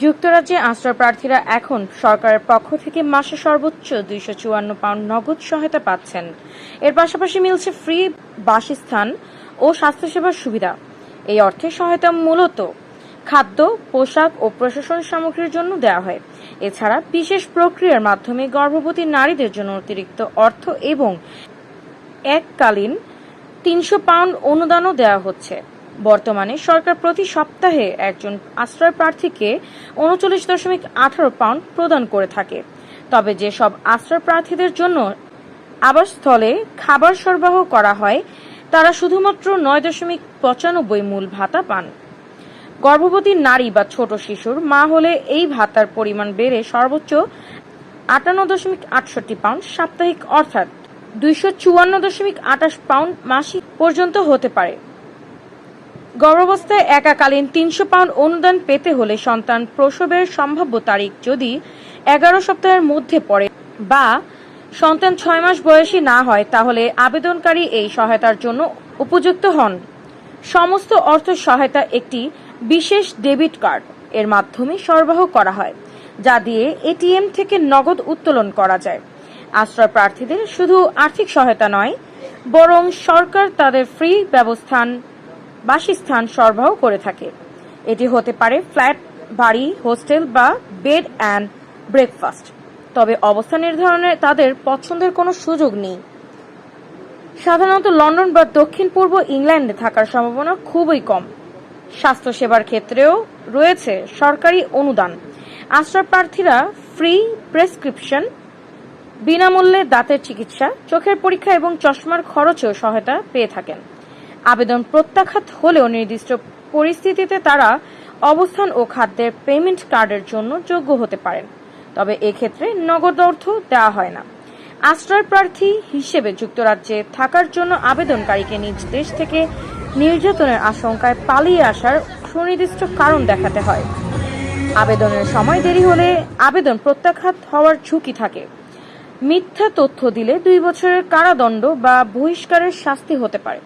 যুক্তরাজ্যে আশ্রয় প্রার্থীরা এখন সরকারের পক্ষ থেকে মাসে সর্বোচ্চ 254 পাউন্ড নগদ সহায়তা পাচ্ছেন। এর পাশাপাশি মিলছে ফ্রি বাসস্থান ও স্বাস্থ্যসেবার সুবিধা। এই অর্থের সহায়তা মূলত খাদ্য, পোশাক ও প্রশাসন সামগ্রীর জন্য দেওয়া হয়। এছাড়া বিশেষ প্রক্রিয়ার মাধ্যমে গর্ভবতী নারীদের জন্য অতিরিক্ত অর্থ এবং এককালীন 300 পাউন্ড অনুদানও দেওয়া হচ্ছে। বর্তমানে সরকার প্রতি সপ্তাহে একজন আশ্রয় প্রার্থীকে 39.18 পাউন্ড প্রদান করে থাকে। তবে যেসব আশ্রয় প্রার্থীদের জন্য আবাসস্থলে খাবার সরবরাহ করা হয় তারা শুধুমাত্র 9.95 মূল ভাতা পান। গর্ভবতী নারী বা ছোট শিশুর মা হলে এই ভাতার পরিমাণ বেড়ে সর্বোচ্চ 58.68 পাউন্ড সাপ্তাহিক অর্থাৎ 254.28 পাউন্ড মাসিক পর্যন্ত হতে পারে। গর্ভাবস্থায় একাকালীন 300 পাউন্ড অনুদান পেতে হলে সন্তান প্রসবের সম্ভাব্য তারিখ যদি 11 সপ্তাহের মধ্যে পড়ে বা সন্তান 6 মাস বয়সী না হয় তাহলে আবেদনকারী এই সহায়তার জন্য উপযুক্ত হন। সমস্ত অর্থ সহায়তা একটি বিশেষ ডেবিট কার্ড এর মাধ্যমে সরবরাহ করা হয়, যা দিয়ে এটিএম থেকে নগদ উত্তোলন করা যায়। আশ্রয় প্রার্থীদের শুধু আর্থিক সহায়তা নয়, বরং সরকার তাদের ফ্রি বাসস্থান সরবরাহ করে থাকে। এটি হতে পারে ফ্ল্যাট, বাড়ি, হোস্টেল বা বেড অ্যান্ড ব্রেকফাস্ট। তবে অবস্থান নির্ধারণে তাদের পছন্দের কোনো সুযোগ নেই। সাধারণত লন্ডন বা দক্ষিণ পূর্ব ইংল্যান্ডে থাকার সম্ভাবনা খুবই কম। স্বাস্থ্যসেবার ক্ষেত্রেও রয়েছে সরকারি অনুদান। আশ্রয় প্রার্থীরা ফ্রি প্রেসক্রিপশন, বিনামূল্যে দাঁতের চিকিৎসা, চোখের পরীক্ষা এবং চশমার খরচেও সহায়তা পেয়ে থাকেন। আবেদন প্রত্যাখ্যাত হলেও নির্দিষ্ট পরিস্থিতিতে তারা অবস্থান ও খাদ্যের পেমেন্ট কার্ডের জন্য যোগ্য হতে পারেন। তবে এক্ষেত্রে নগদ অর্থ দেওয়া হয় না। আশ্রয় প্রার্থী হিসেবে যুক্তরাজ্যে থাকার জন্য আবেদনকারীকে নিজ দেশ থেকে নির্যাতনের আশঙ্কায় পালিয়ে আসার সুনির্দিষ্ট কারণ দেখাতে হয়। আবেদনের সময় দেরি হলে আবেদন প্রত্যাখ্যাত হওয়ার ঝুঁকি থাকে। মিথ্যা তথ্য দিলে 2 বছরের কারাদণ্ড বা বহিষ্কারের শাস্তি হতে পারে।